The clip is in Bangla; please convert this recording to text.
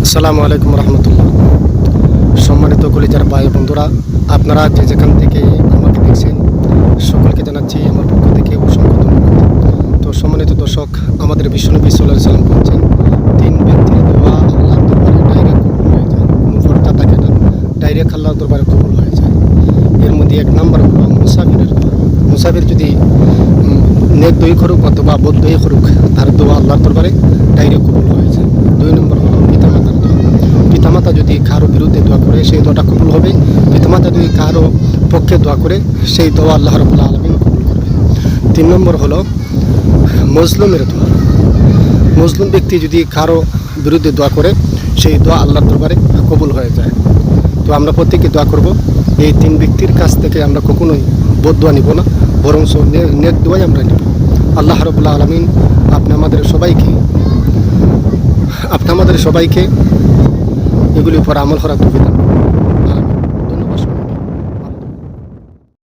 আসসালামু আলাইকুম রহমতুল্লাহ। সম্মানিত কলিজার ভাই বন্ধুরা, আপনারা যে যেখান থেকে আমাকে দেখছেন সকলকে জানাচ্ছি আমার পক্ষ থেকে অসংখ্য ধন্যবাদ। তো সম্মানিত দর্শক, আমাদের বিশ্বনবী সাল্লাল্লাহু আলাইহি সাল্লাম বলছেন, তিন ব্যক্তির দোয়া আল্লাহর দরবারে ডাইরেক্ট কবুল হয়ে যায়। কোনো ফর্দা থাকে না, ডাইরেক্ট আল্লাহর দরবারে কবুল হয়ে যায়। এর মধ্যে এক নম্বর হলো মুসাফিরের দোয়া। মুসাফির যদি নেক দই করুক অথবা বদ দই করুক, তার দোয়া আল্লাহর দরবারে ডাইরেক্ট কবুল হয়ে যায়। দুই নম্বর হলো পিতামাতার দোয়া। পিতামাতা যদি কারো বিরুদ্ধে দোয়া করে সেই দোয়াটা কবুল হবে। পিতামাতা যদি কারো পক্ষে দোয়া করে সেই দোয়া আল্লাহ রাব্বুল আলামিন কবুল করবে। তিন নম্বর হলো মজলুমের দোয়া। মজলুম ব্যক্তি যদি কারো বিরুদ্ধে দোয়া করে সেই দোয়া আল্লাহর দরবারে কবুল হয়ে যায়। তো আমরা প্রত্যেকে দোয়া করব, এই তিন ব্যক্তির কাছ থেকে আমরা কখনোই বদদোয়া নিব না, বরং নেক দোয়াই আমরা নিব। আল্লাহ রাব্বুল আলামিন আপনি আমাদের সবাইকে এগুলির উপর আমল করার তৌফিক দান করুন।